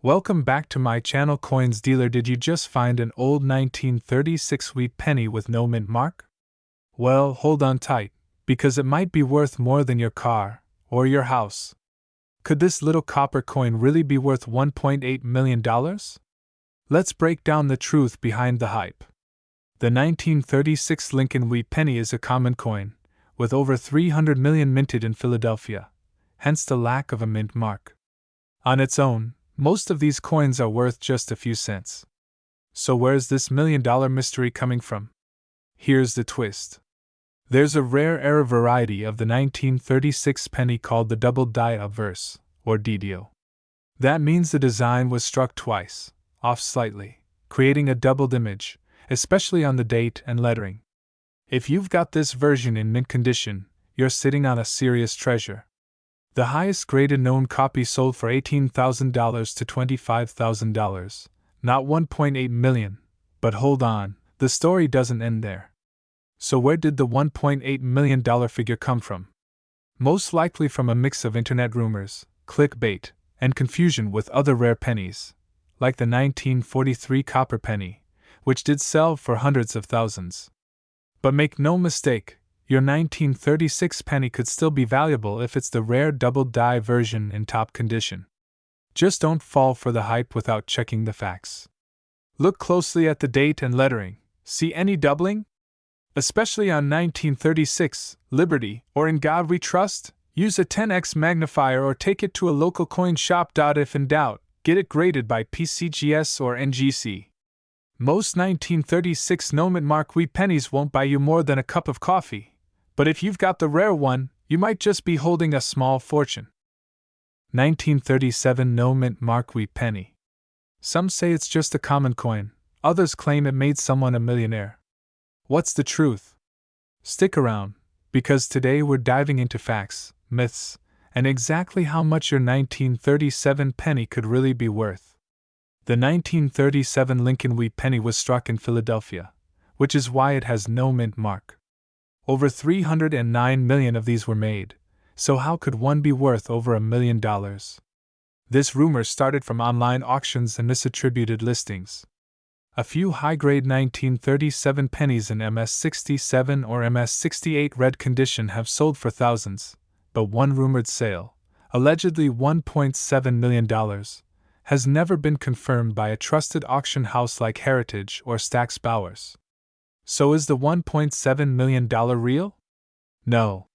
Welcome back to my channel Coins Dealer. Did you just find an old 1936 wheat penny with no mint mark? Well, hold on tight, because it might be worth more than your car or your house. Could this little copper coin really be worth $1.8 million? Let's break down the truth behind the hype. The 1936 Lincoln wheat penny is a common coin, with over 300 million minted in Philadelphia, hence the lack of a mint mark. On its own, most of these coins are worth just a few cents. So where's this million-dollar mystery coming from? Here's the twist. There's a rare error variety of the 1936 penny called the double die obverse, or DDO. That means the design was struck twice, off slightly, creating a doubled image, especially on the date and lettering. If you've got this version in mint condition, you're sitting on a serious treasure. The highest graded known copy sold for $18,000 to $25,000, not $1.8 million. But hold on, the story doesn't end there. So where did the $1.8 million figure come from? Most likely from a mix of internet rumors, clickbait, and confusion with other rare pennies, like the 1943 copper penny, which did sell for hundreds of thousands. But make no mistake, your 1936 penny could still be valuable if it's the rare double die version in top condition. Just don't fall for the hype without checking the facts. Look closely at the date and lettering. See any doubling? Especially on 1936, Liberty, or In God We Trust? Use a 10x magnifier or take it to a local coin shop. If in doubt, get it graded by PCGS or NGC. Most 1936 no mint mark wheat pennies won't buy you more than a cup of coffee. But if you've got the rare one, you might just be holding a small fortune. 1937 no mint mark wheat penny. Some say it's just a common coin, others claim it made someone a millionaire. What's the truth? Stick around, because today we're diving into facts, myths, and exactly how much your 1937 penny could really be worth. The 1937 Lincoln wheat penny was struck in Philadelphia, which is why it has no mint mark. Over 309 million of these were made, so how could one be worth over $1 million? This rumor started from online auctions and misattributed listings. A few high-grade 1937 pennies in MS-67 or MS-68 red condition have sold for thousands, but one rumored sale, allegedly $1.7 million, has never been confirmed by a trusted auction house like Heritage or Stack's Bowers. So is the $1.7 million real? No.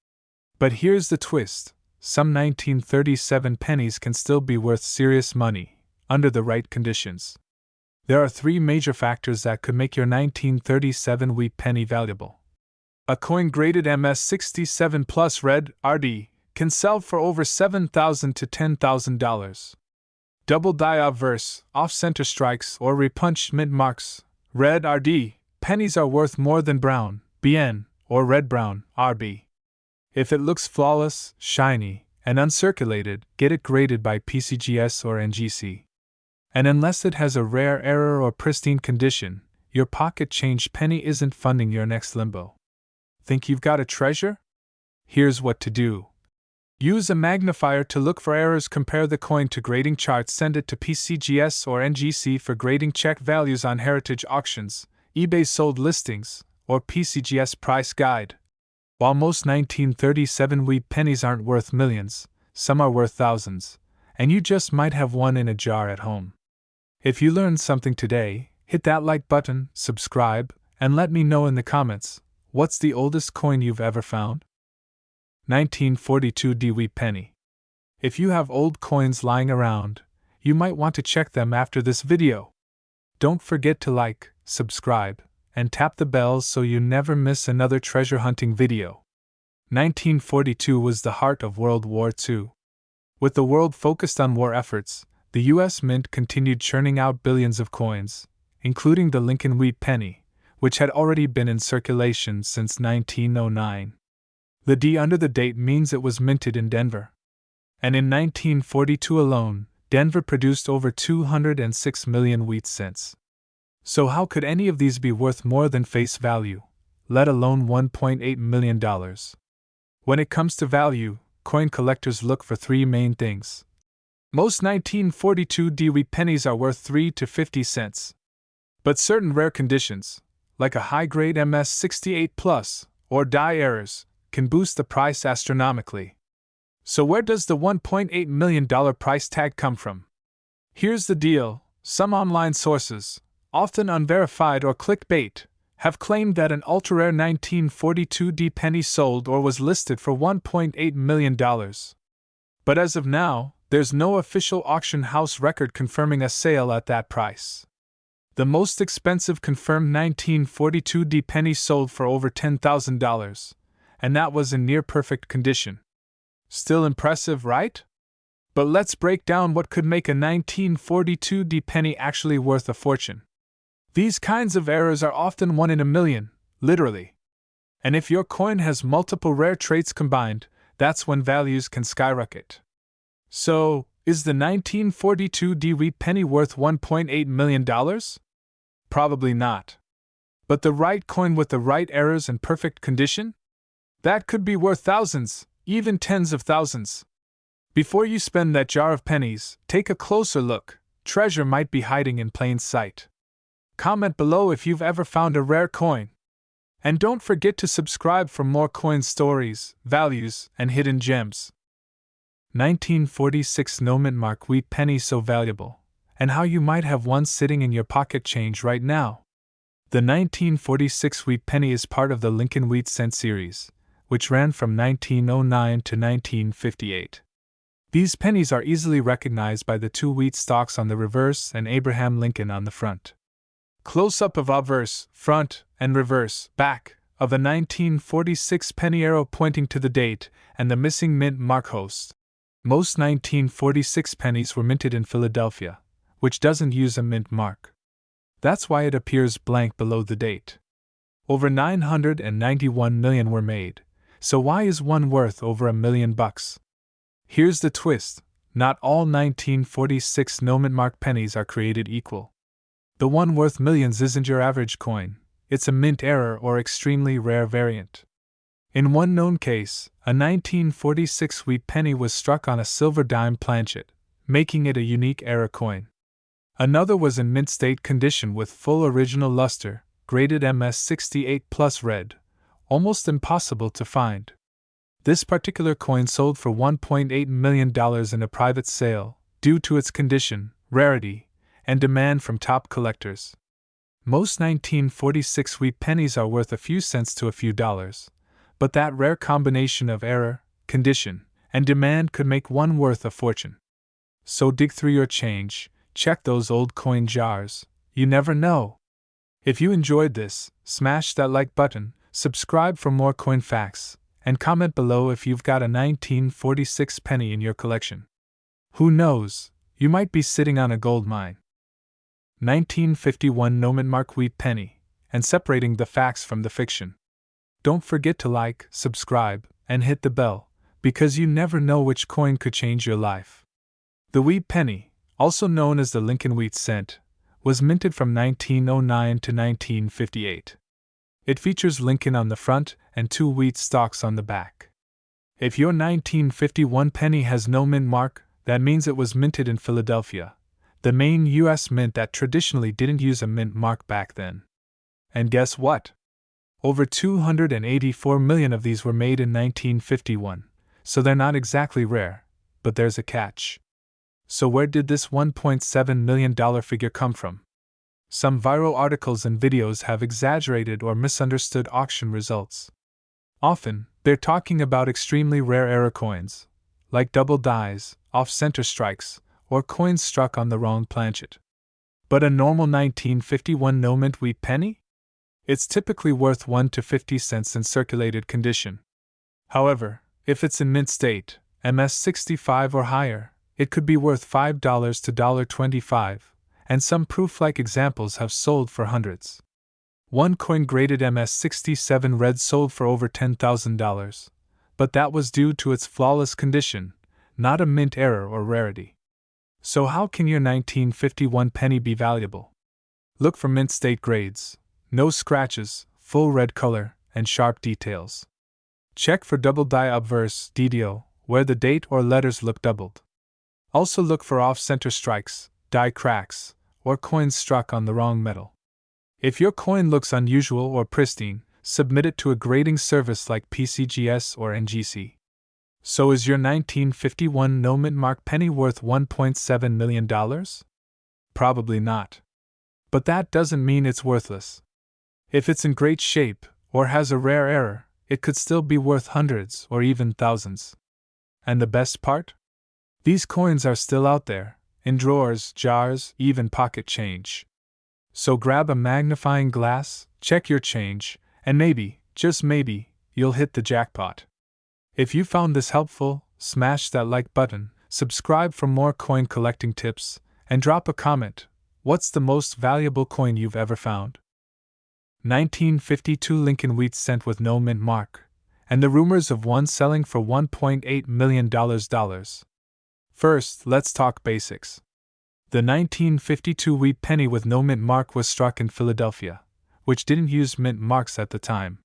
But here's the twist. Some 1937 pennies can still be worth serious money, under the right conditions. There are three major factors that could make your 1937 wheat penny valuable. A coin graded MS-67 plus red, RD, can sell for over $7,000 to $10,000. Double die obverse, off-center strikes, or repunched mint marks, red RD, pennies are worth more than brown, BN, or red-brown, RB. If it looks flawless, shiny, and uncirculated, get it graded by PCGS or NGC. And unless it has a rare error or pristine condition, your pocket change penny isn't funding your next limbo. Think you've got a treasure? Here's what to do. Use a magnifier to look for errors. Compare the coin to grading charts. Send it to PCGS or NGC for grading. Check values on Heritage auctions, eBay sold listings, or PCGS price guide. While most 1937 wheat pennies aren't worth millions, some are worth thousands, and you just might have one in a jar at home. If you learned something today, hit that like button, subscribe, and let me know in the comments, what's the oldest coin you've ever found? 1942 D wheat penny. If you have old coins lying around, you might want to check them after this video. Don't forget to like, subscribe, and tap the bells so you never miss another treasure hunting video. 1942 was the heart of World War II. With the world focused on war efforts, the U.S. Mint continued churning out billions of coins, including the Lincoln wheat penny, which had already been in circulation since 1909. The D under the date means it was minted in Denver. And in 1942 alone, Denver produced over 206 million wheat cents. So how could any of these be worth more than face value, let alone $1.8 million? When it comes to value, coin collectors look for three main things. Most 1942 wheat pennies are worth 3 to 50 cents. But certain rare conditions, like a high-grade MS68 Plus or die errors, can boost the price astronomically. So where does the $1.8 million price tag come from? Here's the deal: some online sources, often unverified or clickbait, have claimed that an ultra-rare 1942 penny sold or was listed for $1.8 million. But as of now, there's no official auction house record confirming a sale at that price. The most expensive confirmed 1942 penny sold for over $10,000, and that was in near-perfect condition. Still impressive, right? But let's break down what could make a 1942 penny actually worth a fortune. These kinds of errors are often 1 in a million, literally. And if your coin has multiple rare traits combined, that's when values can skyrocket. So, is the 1942 wheat penny worth $1.8 million? Probably not. But the right coin with the right errors and perfect condition? That could be worth thousands, even tens of thousands. Before you spend that jar of pennies, take a closer look. Treasure might be hiding in plain sight. Comment below if you've ever found a rare coin. And don't forget to subscribe for more coin stories, values, and hidden gems. 1946 no-mint mark wheat penny so valuable, and how you might have one sitting in your pocket change right now. The 1946 wheat penny is part of the Lincoln Wheat Cent series, which ran from 1909 to 1958. These pennies are easily recognized by the two wheat stalks on the reverse and Abraham Lincoln on the front. Close-up of obverse, front, and reverse, back, of the 1946 penny arrow pointing to the date and the missing mint mark host. Most 1946 pennies were minted in Philadelphia, which doesn't use a mint mark. That's why it appears blank below the date. Over 991 million were made, so why is one worth over $1 million? Here's the twist: not all 1946 no-mint mark pennies are created equal. The one worth millions isn't your average coin, it's a mint error or extremely rare variant. In one known case, a 1946 wheat penny was struck on a silver dime planchet, making it a unique error coin. Another was in mint state condition with full original luster, graded MS68 plus red, almost impossible to find. This particular coin sold for $1.8 million in a private sale, due to its condition, rarity, and demand from top collectors. Most 1946 wheat pennies are worth a few cents to a few dollars, but that rare combination of error, condition, and demand could make one worth a fortune. So dig through your change, check those old coin jars, you never know. If you enjoyed this, smash that like button, subscribe for more coin facts, and comment below if you've got a 1946 penny in your collection. Who knows, you might be sitting on a gold mine. 1951 no-mint mark wheat penny, and separating the facts from the fiction. Don't forget to like, subscribe, and hit the bell, because you never know which coin could change your life. The wheat penny, also known as the Lincoln Wheat Cent, was minted from 1909 to 1958. It features Lincoln on the front and two wheat stalks on the back. If your 1951 penny has no mint mark, that means it was minted in Philadelphia, the main U.S. mint that traditionally didn't use a mint mark back then. And guess what? Over 284 million of these were made in 1951, so they're not exactly rare, but there's a catch. So where did this $1.7 million figure come from? Some viral articles and videos have exaggerated or misunderstood auction results. Often, they're talking about extremely rare error coins, like double dies, off-center strikes, or coins struck on the wrong planchet. But a normal 1951 no-mint wheat penny? It's typically worth 1 to 50 cents in circulated condition. However, if it's in mint state, MS65 or higher, it could be worth $5 to $1.25, and some proof-like examples have sold for hundreds. One coin graded MS67 red sold for over $10,000, but that was due to its flawless condition, not a mint error or rarity. So how can your 1951 penny be valuable? Look for mint state grades. No scratches, full red color, and sharp details. Check for double die obverse (DDO), where the date or letters look doubled. Also look for off-center strikes, die cracks, or coins struck on the wrong metal. If your coin looks unusual or pristine, submit it to a grading service like PCGS or NGC. So is your 1951 no mint mark penny worth $1.7 million? Probably not. But that doesn't mean it's worthless. If it's in great shape, or has a rare error, it could still be worth hundreds or even thousands. And the best part? These coins are still out there, in drawers, jars, even pocket change. So grab a magnifying glass, check your change, and maybe, just maybe, you'll hit the jackpot. If you found this helpful, smash that like button, subscribe for more coin collecting tips, and drop a comment. What's the most valuable coin you've ever found? 1952 Lincoln wheat cent with no mint mark, and the rumors of one selling for $1.8 million. First, let's talk basics. The 1952 wheat penny with no mint mark was struck in Philadelphia, which didn't use mint marks at the time.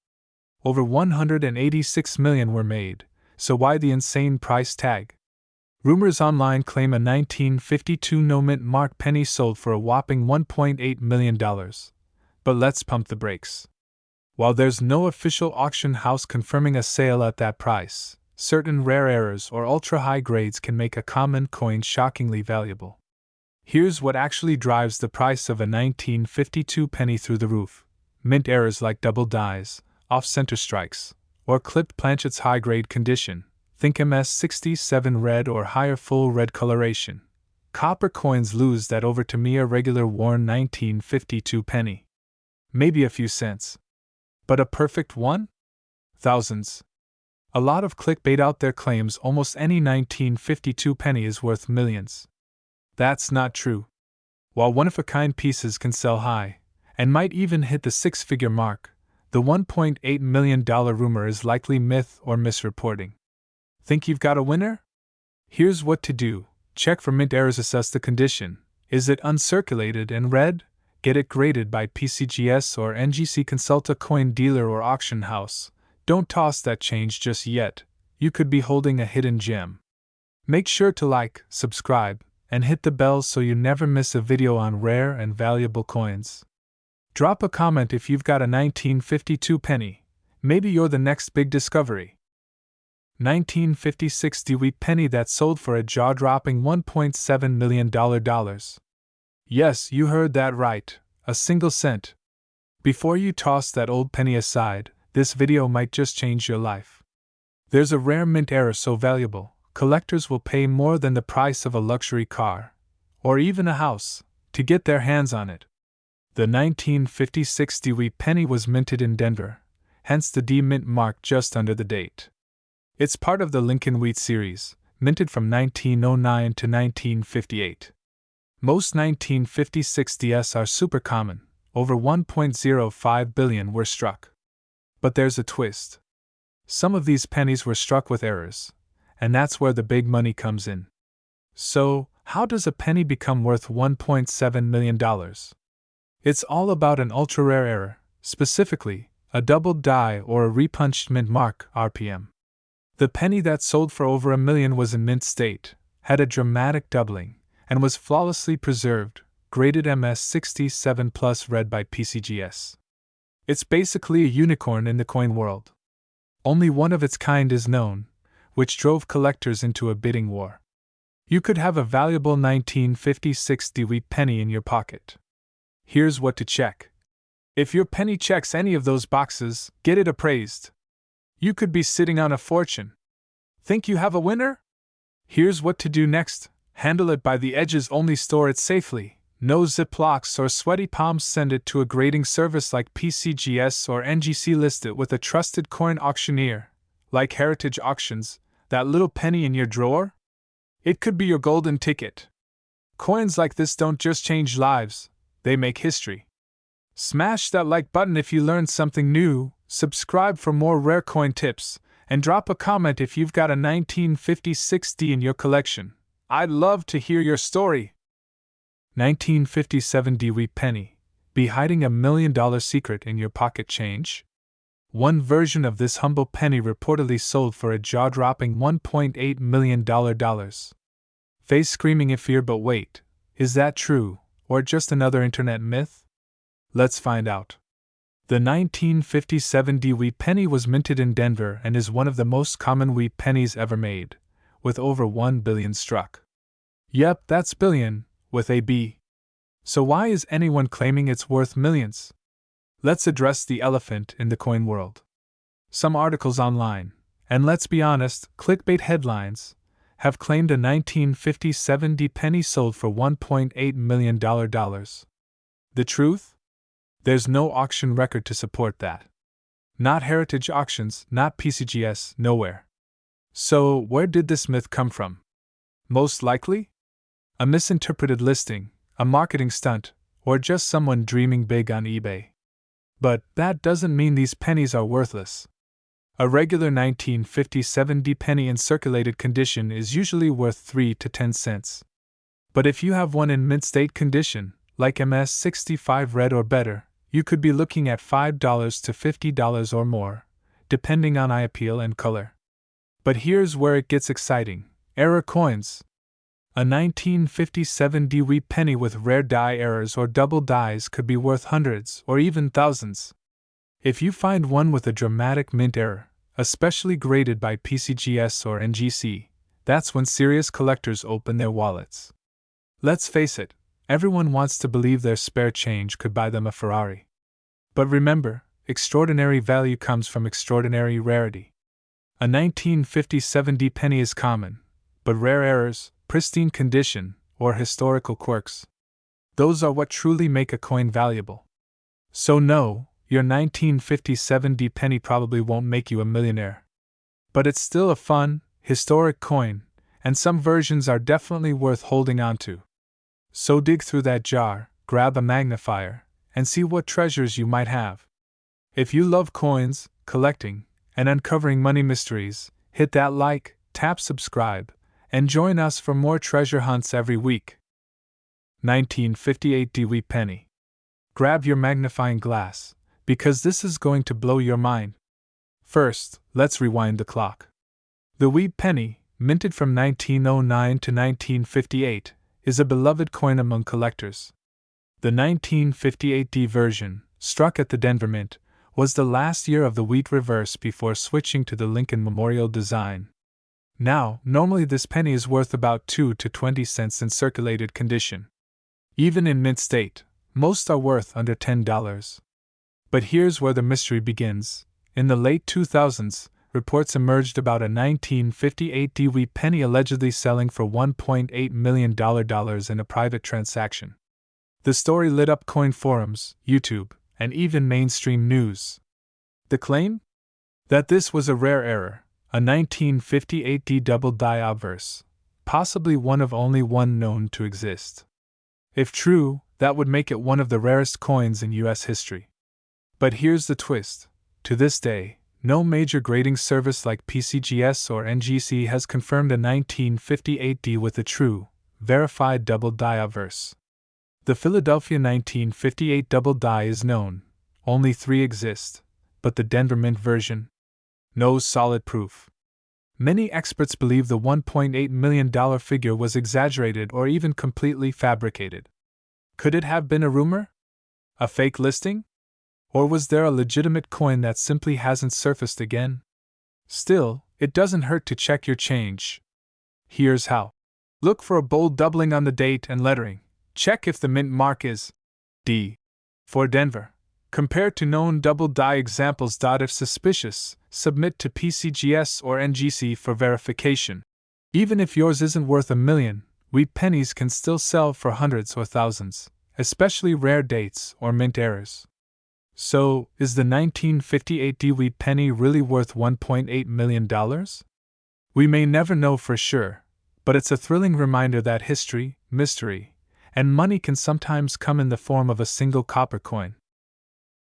Over 186 million were made, so why the insane price tag? Rumors online claim a 1952 no mint mark penny sold for a whopping $1.8 million. But let's pump the brakes. While there's no official auction house confirming a sale at that price, certain rare errors or ultra-high grades can make a common coin shockingly valuable. Here's what actually drives the price of a 1952 penny through the roof: mint errors like double dies, off-center strikes, or clipped planchets. High-grade condition, think MS67 red or higher full red coloration. Copper coins lose that over to me a regular worn 1952 penny. Maybe a few cents. But a perfect one? Thousands. A lot of clickbait out there claims almost any 1952 penny is worth millions. That's not true. While one-of-a-kind pieces can sell high, and might even hit the six-figure mark, the $1.8 million rumor is likely myth or misreporting. Think you've got a winner? Here's what to do. Check for mint errors, assess the condition. Is it uncirculated and red? Get it graded by PCGS or NGC. Consult a coin dealer or auction house. Don't toss that change just yet. You could be holding a hidden gem. Make sure to like, subscribe, and hit the bell so you never miss a video on rare and valuable coins. Drop a comment if you've got a 1952 penny. Maybe you're the next big discovery. 1956 DeWheat penny that sold for a jaw-dropping $1.7 million. Yes, you heard that right, a single cent. Before you toss that old penny aside, this video might just change your life. There's a rare mint error so valuable, collectors will pay more than the price of a luxury car, or even a house, to get their hands on it. The 1956 DeWheat penny was minted in Denver, hence the D mint mark just under the date. It's part of the Lincoln Wheat series, minted from 1909 to 1958. Most 1956 DS are super common, over 1.05 billion were struck. But there's a twist. Some of these pennies were struck with errors, and that's where the big money comes in. So, how does a penny become worth $1.7 million? It's all about an ultra-rare error, specifically, a doubled die or a repunched mint mark, RPM. The penny that sold for over $1 million was in mint state, had a dramatic doubling, and was flawlessly preserved, graded MS67 plus red by PCGS. It's basically a unicorn in the coin world. Only one of its kind is known, which drove collectors into a bidding war. You could have a valuable 1956 DeWheat penny in your pocket. Here's what to check. If your penny checks any of those boxes, get it appraised. You could be sitting on a fortune. Think you have a winner? Here's what to do next. Handle it by the edges only, store it safely. No Ziplocs or sweaty palms. Send it to a grading service like PCGS or NGC. List it with a trusted coin auctioneer, like Heritage Auctions. That little penny in your drawer? It could be your golden ticket. Coins like this don't just change lives, they make history. Smash that like button if you learned something new, subscribe for more rare coin tips, and drop a comment if you've got a 1956 D in your collection. I'd love to hear your story. 1957 DeWheat penny. Be hiding $1 million secret in your pocket change? One version of this humble penny reportedly sold for a jaw-dropping $1.8 million. Face screaming in fear, but wait, is that true, or just another internet myth? Let's find out. The 1957 Dewey penny was minted in Denver and is one of the most common wheat pennies ever made, with over 1 billion struck. Yep, that's billion, with a B. So why is anyone claiming it's worth millions? Let's address the elephant in the coin world. Some articles online, and let's be honest, clickbait headlines, have claimed a 1957 D penny sold for $1.8 million. The truth? There's no auction record to support that. Not Heritage Auctions, not PCGS, nowhere. So, where did this myth come from? Most likely? A misinterpreted listing, a marketing stunt, or just someone dreaming big on eBay. But that doesn't mean these pennies are worthless. A regular 1957 D penny in circulated condition is usually worth 3 to 10 cents. But if you have one in mint state condition, like MS65 red or better, you could be looking at $5 to $50 or more, depending on eye appeal and color. But here's where it gets exciting: error coins. A 1957 D wheat penny with rare die errors or double dies could be worth hundreds or even thousands. If you find one with a dramatic mint error, especially graded by PCGS or NGC, that's when serious collectors open their wallets. Let's face it, everyone wants to believe their spare change could buy them a Ferrari. But remember, extraordinary value comes from extraordinary rarity. A 1957 D penny is common, but rare errors, pristine condition, or historical quirks, those are what truly make a coin valuable. So no, your 1957 D penny probably won't make you a millionaire. But it's still a fun, historic coin, and some versions are definitely worth holding on to. So dig through that jar, grab a magnifier, and see what treasures you might have. If you love coins, collecting, and uncovering money mysteries, hit that like, tap subscribe, and join us for more treasure hunts every week. 1958 Dewey penny. Grab your magnifying glass, because this is going to blow your mind. First, let's rewind the clock. The wheat penny, minted from 1909 to 1958, is a beloved coin among collectors. The 1958 D version, struck at the Denver Mint, was the last year of the wheat reverse before switching to the Lincoln Memorial design. Now, normally this penny is worth about 2 to 20 cents in circulated condition. Even in mint state, most are worth under $10. But here's where the mystery begins. In the late 2000s, reports emerged about a 1958 D wheat penny allegedly selling for $1.8 million in a private transaction. The story lit up coin forums, YouTube, and even mainstream news. The claim? That this was a rare error, a 1958 D double die obverse, possibly one of only one known to exist. If true, that would make it one of the rarest coins in U.S. history. But here's the twist. To this day, no major grading service like PCGS or NGC has confirmed a 1958 D with a true, verified double die obverse. The Philadelphia 1958 double die is known, only 3 exist, but the Denver Mint version? No solid proof. Many experts believe the $1.8 million figure was exaggerated or even completely fabricated. Could it have been a rumor? A fake listing? Or was there a legitimate coin that simply hasn't surfaced again? Still, it doesn't hurt to check your change. Here's how. Look for a bold doubling on the date and lettering. Check if the mint mark is D for Denver. Compare to known double die examples. If suspicious, submit to PCGS or NGC for verification. Even if yours isn't worth $1 million, wheat pennies can still sell for hundreds or thousands, especially rare dates or mint errors. So, is the 1958 D wheat penny really worth $1.8 million? We may never know for sure, but it's a thrilling reminder that history, mystery, and money can sometimes come in the form of a single copper coin.